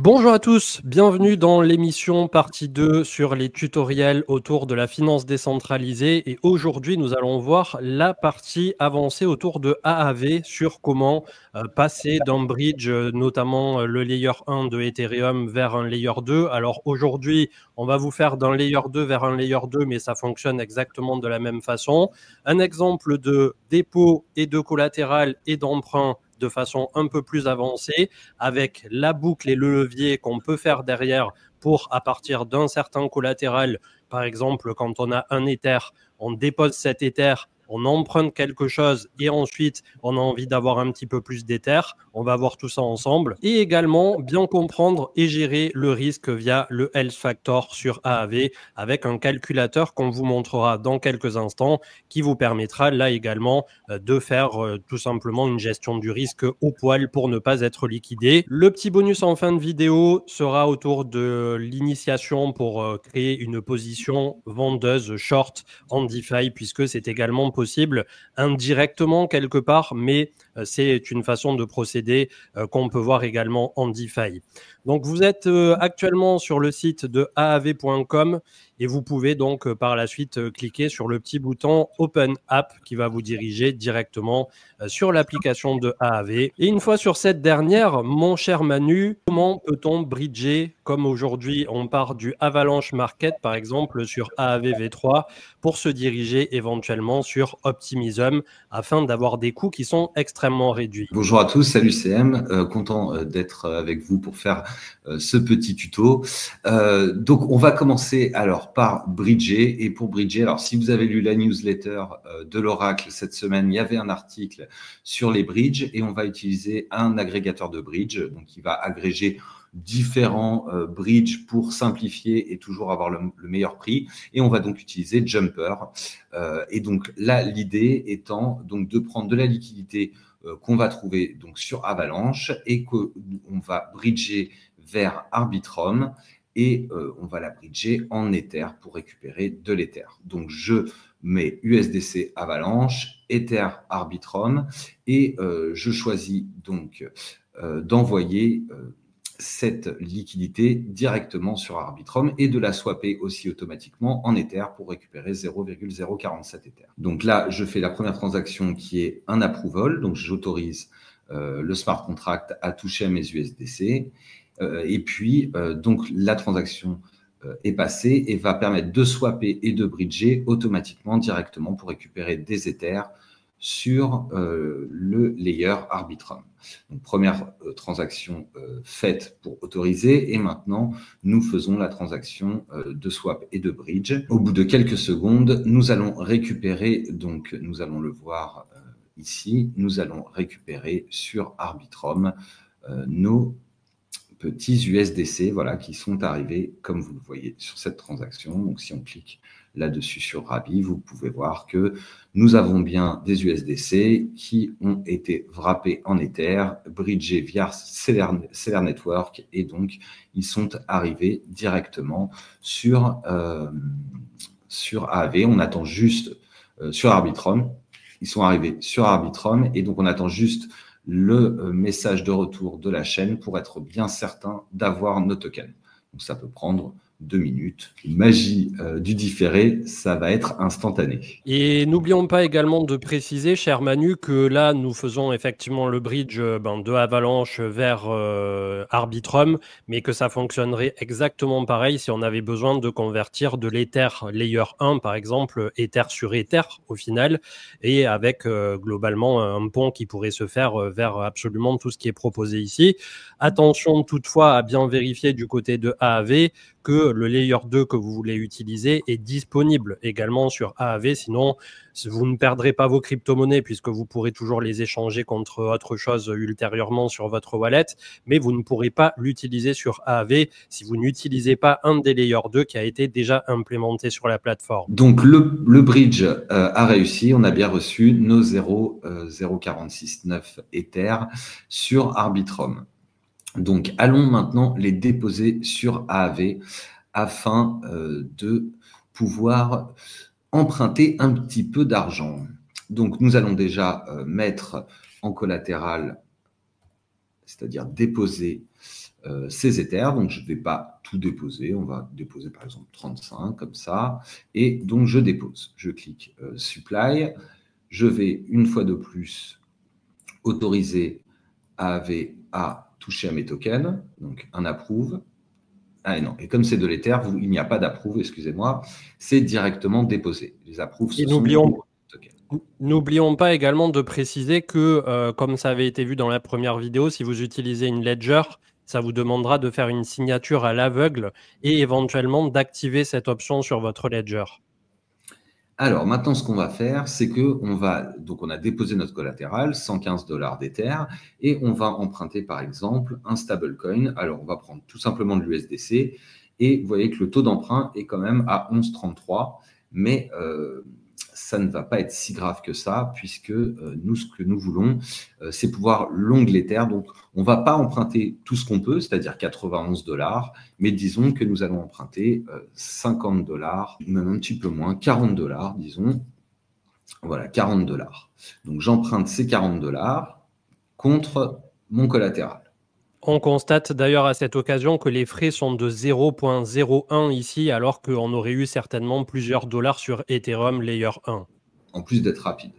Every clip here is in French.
Bonjour à tous, bienvenue dans l'émission partie 2 sur les tutoriels autour de la finance décentralisée et aujourd'hui nous allons voir la partie avancée autour de AAV sur comment passer d'un bridge, notamment le layer 1 de Ethereum vers un layer 2. Alors aujourd'hui on va vous faire d'un layer 2 vers un layer 2 mais ça fonctionne exactement de la même façon. Un exemple de dépôt et de collatéral et d'emprunt de façon un peu plus avancée, avec la boucle et le levier qu'on peut faire derrière pour, à partir d'un certain collatéral, par exemple, quand on a un Ether, on dépose cet Ether, on emprunte quelque chose et ensuite on a envie d'avoir un petit peu plus d'Ether. On va voir tout ça ensemble. Et également, bien comprendre et gérer le risque via le Health Factor sur AAV avec un calculateur qu'on vous montrera dans quelques instants qui vous permettra là également de faire tout simplement une gestion du risque au poil pour ne pas être liquidé. Le petit bonus en fin de vidéo sera autour de l'initiation pour créer une position vendeuse short en DeFi puisque c'est également possible indirectement quelque part, mais c'est une façon de procéder qu'on peut voir également en DeFi. Donc vous êtes actuellement sur le site de aav.com et vous pouvez donc par la suite cliquer sur le petit bouton Open App qui va vous diriger directement sur l'application de AAV. Et une fois sur cette dernière, mon cher Manu, comment peut-on bridger, comme aujourd'hui on part du Avalanche Market par exemple sur AAV V3 pour se diriger éventuellement sur Optimism afin d'avoir des coûts qui sont extrêmement réduits. Bonjour à tous, salut CM, content d'être avec vous pour faire ce petit tuto. Donc on va commencer alors par bridger, et pour bridger, alors si vous avez lu la newsletter de l'Oracle cette semaine, il y avait un article sur les bridges et on va utiliser un agrégateur de bridge, donc qui va agréger différents bridges pour simplifier et toujours avoir le meilleur prix, et on va donc utiliser Jumper. Et donc là l'idée étant donc de prendre de la liquidité qu'on va trouver donc sur Avalanche et qu'on va bridger vers Arbitrum et on va la bridger en Ether pour récupérer de l'Ether. Donc je mets USDC Avalanche, Ether Arbitrum et je choisis donc d'envoyer cette liquidité directement sur Arbitrum et de la swapper aussi automatiquement en Ether pour récupérer 0,047 Ether. Donc là, je fais la première transaction qui est un approval, donc j'autorise le smart contract à toucher à mes USDC. Et puis, donc la transaction est passée et va permettre de swapper et de bridger automatiquement directement pour récupérer des Ethers sur le layer Arbitrum. Donc, première transaction faite pour autoriser et maintenant nous faisons la transaction de swap et de bridge. Au bout de quelques secondes, nous allons récupérer, donc nous allons le voir ici, nous allons récupérer sur Arbitrum nos petits USDC, voilà, qui sont arrivés, comme vous le voyez, sur cette transaction. Donc, si on clique là-dessus sur Rabi, vous pouvez voir que nous avons bien des USDC qui ont été wrappés en Ether, bridgés via Stellar Network, et donc, ils sont arrivés directement sur AAV. On attend juste sur Arbitrum. Ils sont arrivés sur Arbitrum, et donc, on attend juste le message de retour de la chaîne pour être bien certain d'avoir nos tokens. Donc, ça peut prendre 2 minutes. Magie du différé, ça va être instantané. Et n'oublions pas également de préciser, cher Manu, que là, nous faisons effectivement le bridge de Avalanche vers Arbitrum, mais que ça fonctionnerait exactement pareil si on avait besoin de convertir de l'Ether Layer 1, par exemple, Ether sur Ether au final, et avec globalement un pont qui pourrait se faire vers absolument tout ce qui est proposé ici. Attention toutefois à bien vérifier du côté de AAV que le layer 2 que vous voulez utiliser est disponible également sur AAV, sinon vous ne perdrez pas vos crypto-monnaies puisque vous pourrez toujours les échanger contre autre chose ultérieurement sur votre wallet, mais vous ne pourrez pas l'utiliser sur AAV si vous n'utilisez pas un des layers 2 qui a été déjà implémenté sur la plateforme. Donc le bridge a réussi, on a bien reçu nos 0,0469 Ether sur Arbitrum. Donc, allons maintenant les déposer sur AAV afin de pouvoir emprunter un petit peu d'argent. Donc, nous allons déjà mettre en collatéral, c'est-à-dire déposer ces Ethers. Donc, je ne vais pas tout déposer. On va déposer, par exemple, 35, comme ça. Et donc, je dépose. Je clique Supply. Je vais, une fois de plus, autoriser AAV à toucher à mes tokens. Donc, un approve. Ah et non, et comme c'est de l'Ether, il n'y a pas d'approuve, excusez-moi, c'est directement déposé. Les approuves, ce sont les tokens. N'oublions pas également de préciser que, comme ça avait été vu dans la première vidéo, si vous utilisez une Ledger, ça vous demandera de faire une signature à l'aveugle et éventuellement d'activer cette option sur votre Ledger. Alors, maintenant, ce qu'on va faire, c'est qu'on a déposé notre collatéral, 115 $ d'Ether, et on va emprunter, par exemple, un stablecoin. Alors, on va prendre tout simplement de l'USDC, et vous voyez que le taux d'emprunt est quand même à 11,33, mais ça ne va pas être si grave que ça, puisque nous, ce que nous voulons, c'est pouvoir long l'Ether. Donc, on ne va pas emprunter tout ce qu'on peut, c'est-à-dire 91 $, mais disons que nous allons emprunter 50 $, même un petit peu moins, 40 $, disons. Voilà, 40 $. Donc, j'emprunte ces 40 $ contre mon collatéral. On constate d'ailleurs à cette occasion que les frais sont de 0,01 ici, alors qu'on aurait eu certainement plusieurs dollars sur Ethereum Layer 1. En plus d'être rapide.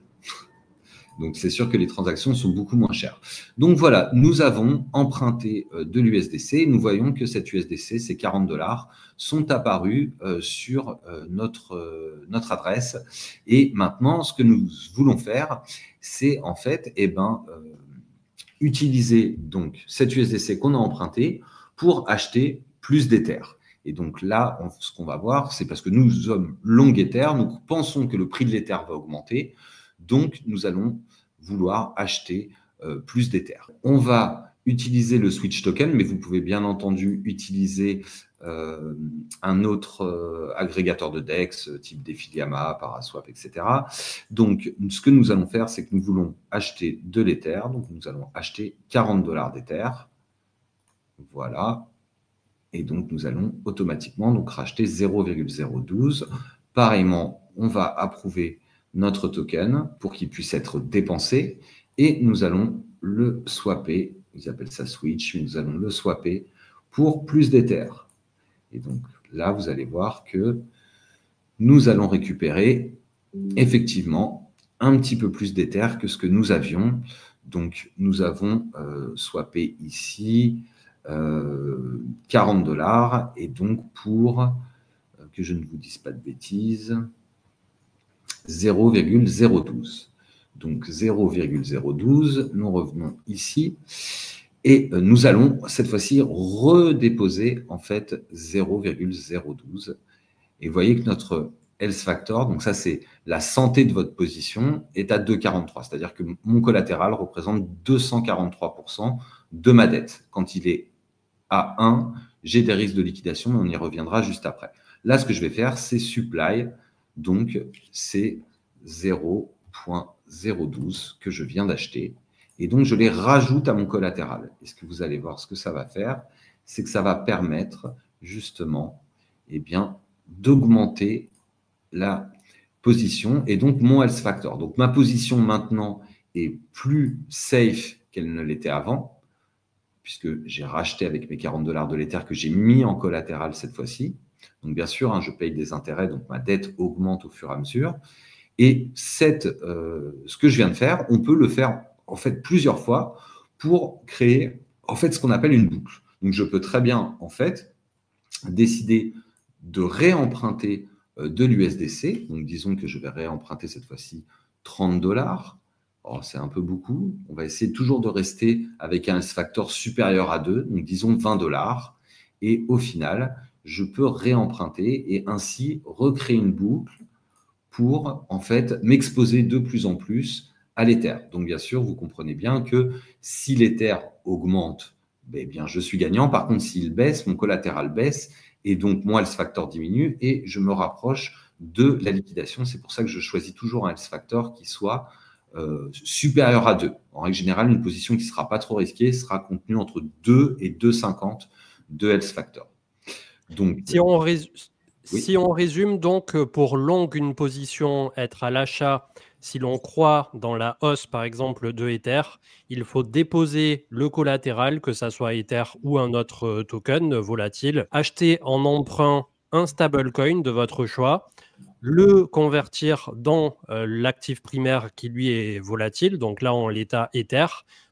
Donc, c'est sûr que les transactions sont beaucoup moins chères. Donc, voilà, nous avons emprunté de l'USDC. Nous voyons que cette USDC, ces 40 $, sont apparus sur notre adresse. Et maintenant, ce que nous voulons faire, c'est en fait utiliser donc cette USDC qu'on a empruntée pour acheter plus d'Ether. Et donc là, ce qu'on va voir, c'est parce que nous sommes long Ether, nous pensons que le prix de l'Ether va augmenter, donc nous allons vouloir acheter plus d'Ether. On va utiliser le switch token, mais vous pouvez bien entendu utiliser un autre agrégateur de DEX, type Defiliama, Paraswap, etc. Donc, ce que nous allons faire, c'est que nous voulons acheter de l'Ether. Donc, nous allons acheter 40 $ d'Ether. Voilà. Et donc, nous allons automatiquement racheter 0,012. Pareillement, on va approuver notre token pour qu'il puisse être dépensé. Et nous allons le swapper. Ils appellent ça switch. Nous allons le swapper pour plus d'Ether. Et donc là, vous allez voir que nous allons récupérer effectivement un petit peu plus d'Ether que ce que nous avions. Donc, nous avons swappé ici 40 $. Et donc, pour que je ne vous dise pas de bêtises, 0,012. Donc, 0,012, nous revenons ici. Et nous allons, cette fois-ci, redéposer en fait 0,012. Et vous voyez que notre health factor, donc ça c'est la santé de votre position, est à 2,43. C'est-à-dire que mon collatéral représente 243% de ma dette. Quand il est à 1, j'ai des risques de liquidation, mais on y reviendra juste après. Là, ce que je vais faire, c'est supply. Donc, c'est 0,012 que je viens d'acheter. Et donc, je les rajoute à mon collatéral. Et ce que vous allez voir, ce que ça va faire, c'est que ça va permettre justement d'augmenter la position et donc mon health factor. Donc, ma position maintenant est plus safe qu'elle ne l'était avant, puisque j'ai racheté avec mes 40 $ de l'Ether que j'ai mis en collatéral cette fois-ci. Donc, bien sûr, je paye des intérêts, donc ma dette augmente au fur et à mesure. Et ce que je viens de faire, on peut le faire en fait plusieurs fois pour créer en fait ce qu'on appelle une boucle. Donc, je peux très bien en fait décider de réemprunter de l'USDC. Donc, disons que je vais réemprunter cette fois-ci 30 $. Oh, c'est un peu beaucoup. On va essayer toujours de rester avec un S-factor supérieur à 2, donc disons 20 $. Et au final, je peux réemprunter et ainsi recréer une boucle pour en fait m'exposer de plus en plus à l'Ether. Donc bien sûr, vous comprenez bien que si l'Ether augmente, bien je suis gagnant. Par contre, s'il baisse, mon collatéral baisse et donc mon health factor diminue et je me rapproche de la liquidation. C'est pour ça que je choisis toujours un health factor qui soit supérieur à 2. En règle générale, une position qui ne sera pas trop risquée sera contenue entre 2 et 2,50 de health factor. Donc, si on résume donc, pour long une position, être à l'achat si l'on croit dans la hausse, par exemple, de Ether, il faut déposer le collatéral, que ça soit Ether ou un autre token volatile, acheter en emprunt un stablecoin de votre choix, le convertir dans l'actif primaire qui lui est volatile, donc là en l'état Ether,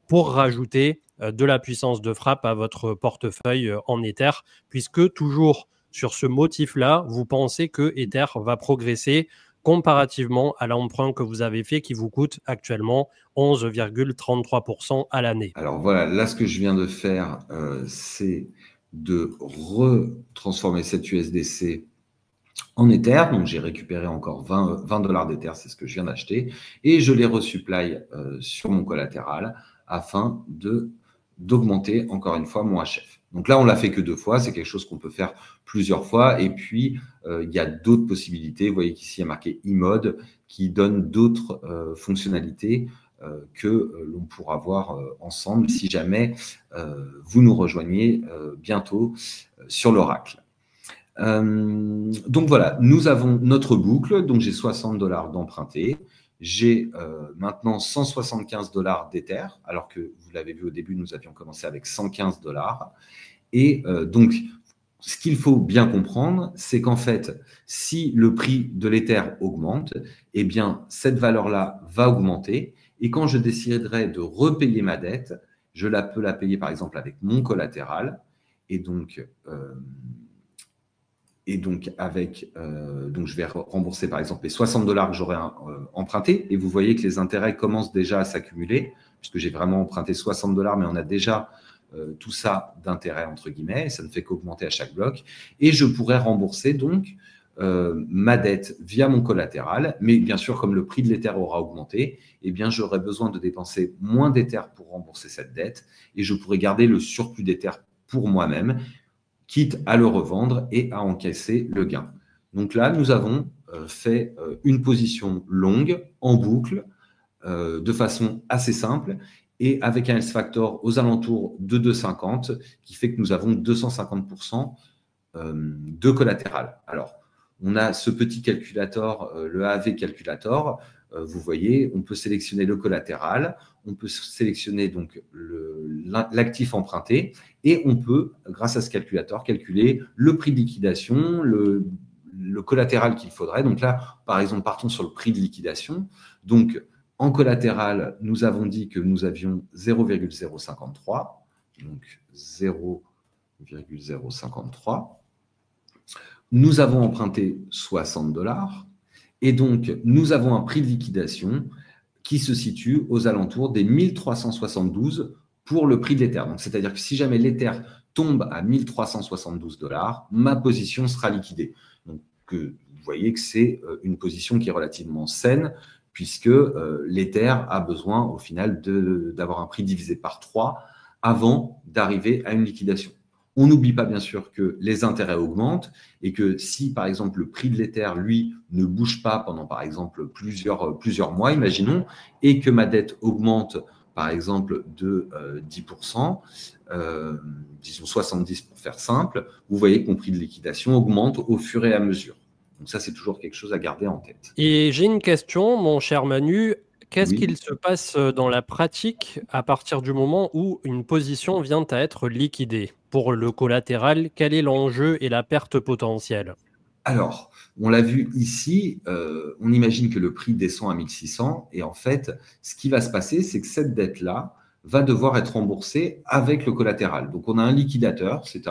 pour rajouter de la puissance de frappe à votre portefeuille en Ether, puisque toujours sur ce motif-là, vous pensez que Ether va progresser comparativement à l'emprunt que vous avez fait qui vous coûte actuellement 11,33% à l'année. Alors voilà, là ce que je viens de faire, c'est de retransformer cette USDC en Ether. Donc j'ai récupéré encore 20 dollars d'Ether, c'est ce que je viens d'acheter, et je les resupply sur mon collatéral afin d'augmenter encore une fois mon HF. Donc là, on l'a fait que 2 fois, c'est quelque chose qu'on peut faire plusieurs fois. Et puis, il y a d'autres possibilités. Vous voyez qu'ici, il y a marqué e-mode qui donne d'autres fonctionnalités que l'on pourra voir ensemble si jamais vous nous rejoignez bientôt sur l'Oracle. Donc voilà, nous avons notre boucle. Donc j'ai 60 dollars d'emprunté. J'ai maintenant 175 dollars d'Ether, alors que vous l'avez vu au début, nous avions commencé avec 115 dollars. Et donc, ce qu'il faut bien comprendre, c'est qu'en fait, si le prix de l'Ether augmente, eh bien, cette valeur-là va augmenter. Et quand je déciderai de repayer ma dette, je peux la payer par exemple avec mon collatéral. Et donc, donc je vais rembourser par exemple les 60 dollars que j'aurais empruntés. Et vous voyez que les intérêts commencent déjà à s'accumuler, puisque j'ai vraiment emprunté 60 dollars, mais on a déjà tout ça d'intérêt entre guillemets. Ça ne fait qu'augmenter à chaque bloc. Et je pourrais rembourser donc ma dette via mon collatéral. Mais bien sûr, comme le prix de l'Ether aura augmenté, eh bien, j'aurai besoin de dépenser moins d'Ether pour rembourser cette dette. Et je pourrai garder le surplus d'Ether pour moi-même, quitte à le revendre et à encaisser le gain. Donc là, nous avons fait une position longue, en boucle, de façon assez simple, et avec un S-factor aux alentours de 2,50, qui fait que nous avons 250% de collatéral. Alors, on a ce petit calculateur, le AV Calculator. Vous voyez, on peut sélectionner le collatéral, on peut sélectionner donc l'actif emprunté, et on peut, grâce à ce calculateur, calculer le prix de liquidation, le collatéral qu'il faudrait. Donc là, par exemple, partons sur le prix de liquidation. Donc, en collatéral, nous avons dit que nous avions 0,053, donc 0,053. Nous avons emprunté 60 dollars et donc nous avons un prix de liquidation qui se situe aux alentours des 1372 pour le prix de l'Ether. Donc, c'est-à-dire que si jamais l'Ether tombe à 1372 dollars, ma position sera liquidée. Donc, vous voyez que c'est une position qui est relativement saine, puisque l'Ether a besoin au final d'avoir un prix divisé par 3 avant d'arriver à une liquidation. On n'oublie pas bien sûr que les intérêts augmentent et que si par exemple le prix de l'Ether, lui, ne bouge pas pendant par exemple plusieurs mois, imaginons, et que ma dette augmente par exemple de 10%, disons 70 pour faire simple, vous voyez que mon prix de liquidation augmente au fur et à mesure. Donc ça, c'est toujours quelque chose à garder en tête. Et j'ai une question, mon cher Manu. Qu'est-ce Oui. qu'il se passe dans la pratique à partir du moment où une position vient à être liquidée? Pour le collatéral, quel est l'enjeu et la perte potentielle? Alors, on l'a vu ici, on imagine que le prix descend à 1600 et en fait, ce qui va se passer, c'est que cette dette-là va devoir être remboursée avec le collatéral. Donc, on a un liquidateur, c'est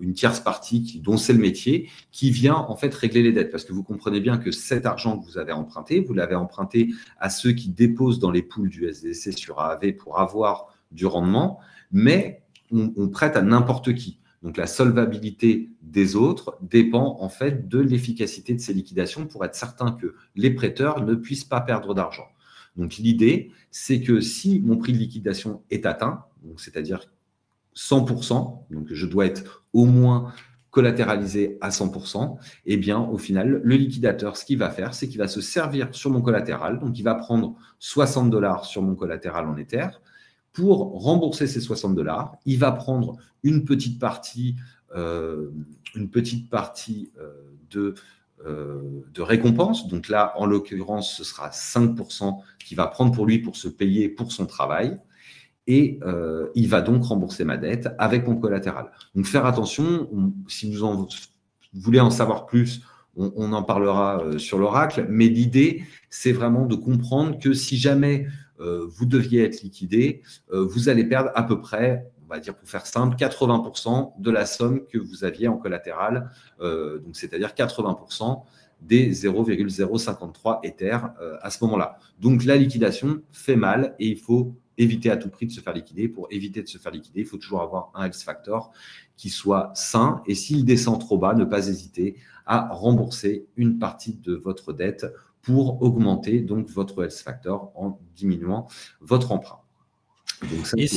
une tierce partie dont c'est le métier, qui vient en fait régler les dettes. Parce que vous comprenez bien que cet argent que vous avez emprunté, vous l'avez emprunté à ceux qui déposent dans les pools du SDC sur AAV pour avoir du rendement, mais on prête à n'importe qui. Donc la solvabilité des autres dépend en fait de l'efficacité de ces liquidations pour être certain que les prêteurs ne puissent pas perdre d'argent. Donc l'idée, c'est que si mon prix de liquidation est atteint, c'est-à-dire 100%, donc je dois être au moins collatéralisé à 100%, eh bien au final, le liquidateur, ce qu'il va faire, c'est qu'il va se servir sur mon collatéral, donc il va prendre 60 dollars sur mon collatéral en Ether. Pour rembourser ces 60 dollars, il va prendre une petite partie de de récompense. Donc là, en l'occurrence, ce sera 5% qu'il va prendre pour lui pour se payer pour son travail. Et il va donc rembourser ma dette avec mon collatéral. Donc faire attention, si vous voulez en savoir plus, on en parlera sur l'oracle, mais l'idée, c'est vraiment de comprendre que si jamais vous deviez être liquidé, vous allez perdre à peu près, on va dire pour faire simple, 80% de la somme que vous aviez en collatéral, donc c'est-à-dire 80% des 0,053 Ether à ce moment-là. Donc la liquidation fait mal et il faut éviter à tout prix de se faire liquider. Pour éviter de se faire liquider, il faut toujours avoir un health factor qui soit sain. Et s'il descend trop bas, ne pas hésiter à rembourser une partie de votre dette pour augmenter donc votre health factor en diminuant votre emprunt. Donc, ça, et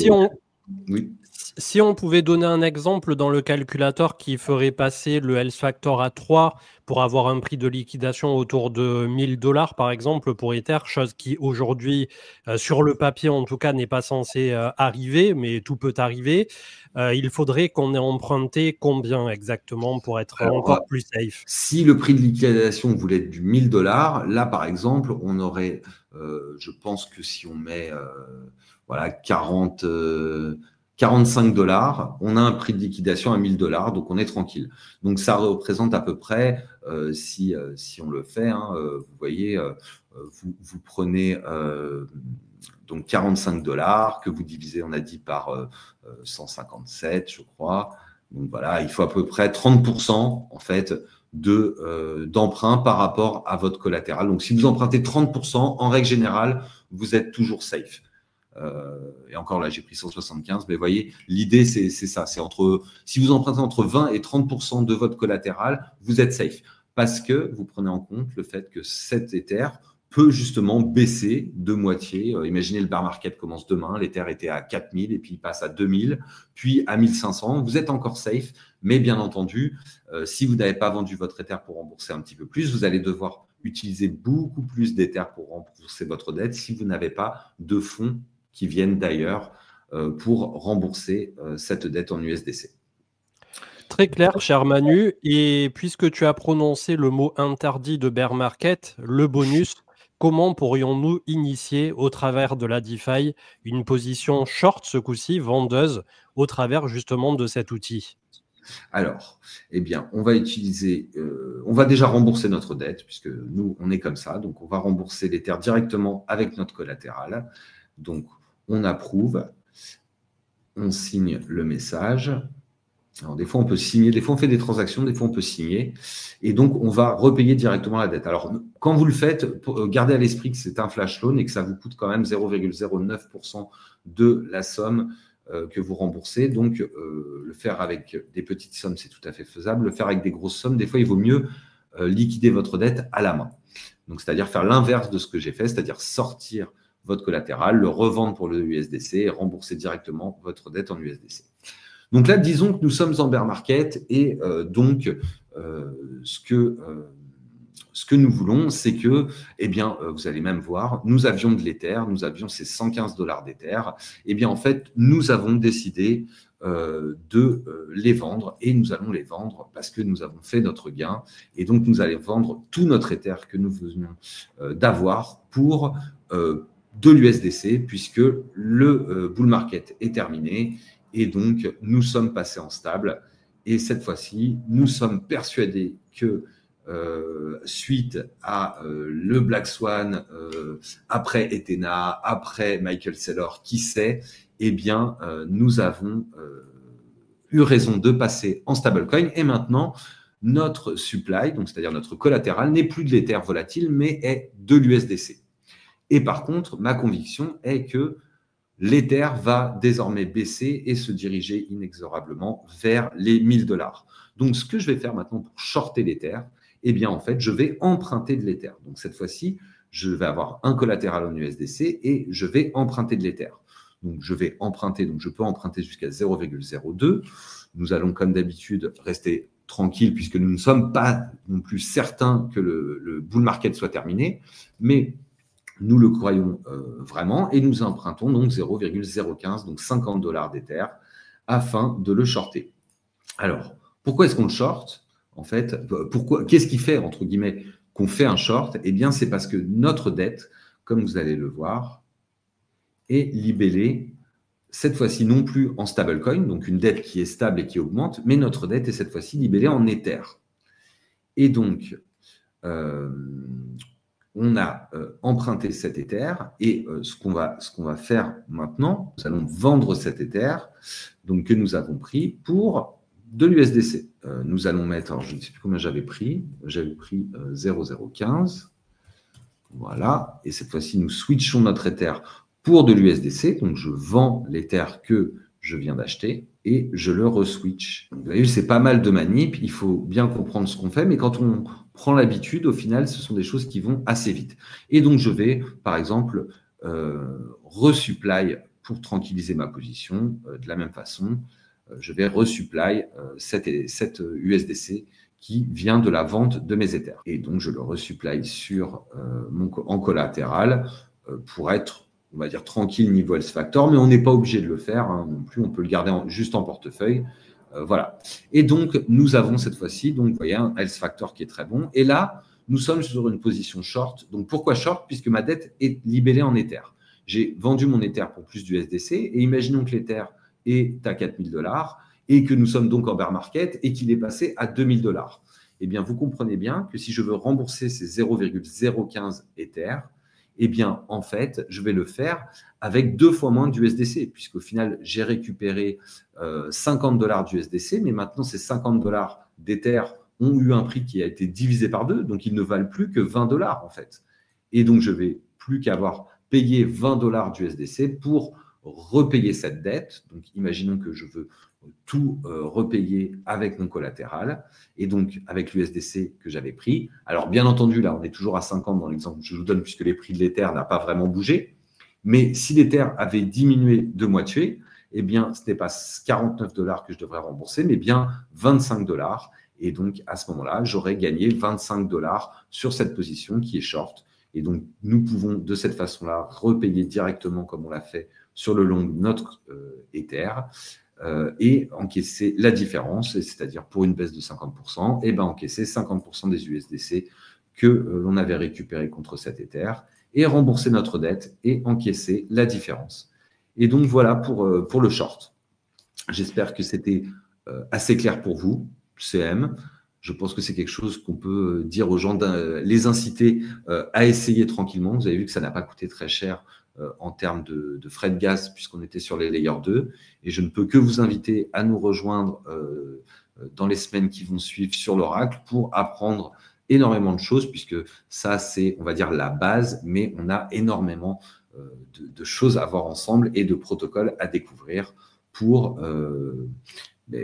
si on pouvait donner un exemple dans le calculateur qui ferait passer le health factor à 3 pour avoir un prix de liquidation autour de 1 000 $ par exemple pour Ether, chose qui aujourd'hui, sur le papier en tout cas, n'est pas censée arriver, mais tout peut arriver. Il faudrait qu'on ait emprunté combien exactement pour être encore plus safe? Si le prix de liquidation voulait être du 1 000 $, là par exemple, on aurait, je pense que si on met voilà, 45 $, on a un prix de liquidation à 1 000 $, donc on est tranquille. Donc ça représente à peu près, si on le fait, hein, vous voyez, vous prenez donc 45 $ que vous divisez, on a dit, par 157, je crois. Donc voilà, il faut à peu près 30% en fait d'emprunt par rapport à votre collatéral. Donc si vous empruntez 30%, en règle générale, vous êtes toujours safe. Et encore là, j'ai pris 175, mais vous voyez, l'idée, c'est ça. C'est si vous empruntez entre 20 et 30% de votre collatéral, vous êtes safe. Parce que vous prenez en compte le fait que cet Ether peut justement baisser de moitié. Imaginez le bear market commence demain, l'Ether était à 4000 et puis il passe à 2000, puis à 1500. Vous êtes encore safe, mais bien entendu, si vous n'avez pas vendu votre Ether pour rembourser un petit peu plus, vous allez devoir utiliser beaucoup plus d'Ether pour rembourser votre dette si vous n'avez pas de fonds qui viennent d'ailleurs pour rembourser cette dette en USDC. Très clair, cher Manu. Et puisque tu as prononcé le mot interdit de bear market, le bonus, comment pourrions-nous initier au travers de la DeFi une position short, ce coup-ci, vendeuse, au travers justement de cet outil? Alors, eh bien, on va utiliser, on va déjà rembourser notre dette, puisque nous, on est comme ça. Donc, on va rembourser l'Ether directement avec notre collatéral. Donc, on approuve, on signe le message. Alors, des fois, on peut signer, des fois, on fait des transactions, des fois, on peut signer. Et donc, on va repayer directement la dette. Alors, quand vous le faites, gardez à l'esprit que c'est un flash loan et que ça vous coûte quand même 0,09% de la somme que vous remboursez. Donc, le faire avec des petites sommes, c'est tout à fait faisable. Le faire avec des grosses sommes, des fois, il vaut mieux liquider votre dette à la main. Donc, c'est-à-dire faire l'inverse de ce que j'ai fait, c'est-à-dire sortir votre collatéral, le revendre pour le USDC et rembourser directement votre dette en USDC. Donc là, disons que nous sommes en bear market et donc ce que nous voulons, c'est que, eh bien, vous allez même voir, nous avions de l'Ether, nous avions ces 115 $ d'Ether. Eh bien, en fait, nous avons décidé de les vendre et nous allons les vendre parce que nous avons fait notre gain. Et donc, nous allons vendre tout notre Ether que nous venions d'avoir pour de l'USDC puisque le bull market est terminé. Et donc, nous sommes passés en stable. Et cette fois-ci, nous sommes persuadés que suite à le Black Swan, après Ethena, après Michael Saylor, qui sait, eh bien, nous avons eu raison de passer en stablecoin. Et maintenant, notre supply, donc c'est-à-dire notre collatéral, n'est plus de l'Ether volatile, mais est de l'USDC. Et par contre, ma conviction est que l'Ether va désormais baisser et se diriger inexorablement vers les 1 000 $. Donc, ce que je vais faire maintenant pour shorter l'Ether, eh bien, en fait, je vais emprunter de l'Ether. Donc, cette fois-ci, je vais avoir un collatéral en USDC et je vais emprunter de l'Ether. Donc, je vais emprunter, donc je peux emprunter jusqu'à 0,02. Nous allons, comme d'habitude, rester tranquille puisque nous ne sommes pas non plus certains que le bull market soit terminé, mais nous le croyons vraiment et nous empruntons donc 0,015, donc 50 $ d'Ether, afin de le shorter. Alors, pourquoi est-ce qu'on le short? En fait, qu'est-ce qui fait, entre guillemets, qu'on fait un short? Eh bien, c'est parce que notre dette, comme vous allez le voir, est libellée, cette fois-ci non plus en stablecoin, donc une dette qui est stable et qui augmente, mais notre dette est cette fois-ci libellée en Ether. Et donc, on a emprunté cet Ether et ce qu'on va faire maintenant, nous allons vendre cet Ether donc, que nous avons pris pour de l'USDC. Nous allons mettre, alors je ne sais plus combien j'avais pris 0,015. Voilà, et cette fois-ci, nous switchons notre Ether pour de l'USDC. Donc, je vends l'Ether que je viens d'acheter et je le re-switch. Vous voyez, c'est pas mal de manip. Il faut bien comprendre ce qu'on fait, mais quand on prend l'habitude, au final, ce sont des choses qui vont assez vite. Et donc, je vais, par exemple, resupply pour tranquilliser ma position. De la même façon, je vais resupply cette USDC qui vient de la vente de mes Ethers. Et donc, je le resupply en collatéral pour être, on va dire, tranquille niveau Health Factor, mais on n'est pas obligé de le faire non plus, on peut le garder juste en portefeuille. Voilà. Et donc, nous avons cette fois-ci, donc, vous voyez, un Health Factor qui est très bon. Et là, nous sommes sur une position short. Donc, pourquoi short? Puisque ma dette est libellée en Ether. J'ai vendu mon Ether pour plus d'USDC et imaginons que l'Ether est à 4000 $ et que nous sommes donc en bear market et qu'il est passé à 2000 $. Eh bien, vous comprenez bien que si je veux rembourser ces 0,015 Ether, eh bien, en fait, je vais le faire avec 2 fois moins d'USDC, puisqu'au final, j'ai récupéré 50 $ d'USDC, mais maintenant, ces 50 $ d'Ether ont eu un prix qui a été divisé par 2, donc ils ne valent plus que 20 $ en fait. Et donc, je vais plus qu'avoir payé 20 $ d'USDC pour repayer cette dette. Donc, imaginons que je veux tout repayer avec mon collatéral et donc avec l'USDC que j'avais pris. Alors, bien entendu, là, on est toujours à 50 dans l'exemple que je vous donne puisque les prix de l'Ether n'ont pas vraiment bougé. Mais si l'Ether avait diminué de moitié, eh bien, ce n'est pas 49 $ que je devrais rembourser, mais bien 25 $. Et donc, à ce moment-là, j'aurais gagné 25 $ sur cette position qui est short. Et donc, nous pouvons de cette façon-là repayer directement, comme on l'a fait sur le long, notre Ether et encaisser la différence, c'est-à-dire pour une baisse de 50%, et ben encaisser 50% des USDC que l'on avait récupéré contre cet Ether et rembourser notre dette et encaisser la différence. Et donc, voilà pour le short. J'espère que c'était assez clair pour vous, CM. Je pense que c'est quelque chose qu'on peut dire aux gens, les inciter à essayer tranquillement. Vous avez vu que ça n'a pas coûté très cher en termes de frais de gaz puisqu'on était sur les layers 2. Et je ne peux que vous inviter à nous rejoindre dans les semaines qui vont suivre sur l'Oracle pour apprendre énormément de choses puisque ça, c'est, on va dire, la base, mais on a énormément de choses à voir ensemble et de protocoles à découvrir pour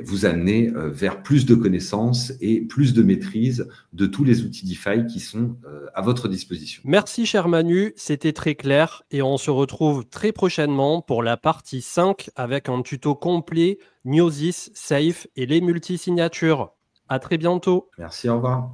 vous amener vers plus de connaissances et plus de maîtrise de tous les outils DeFi qui sont à votre disposition. Merci cher Manu, c'était très clair et on se retrouve très prochainement pour la partie 5 avec un tuto complet, Gnosis, Safe et les multisignatures. À très bientôt. Merci, au revoir.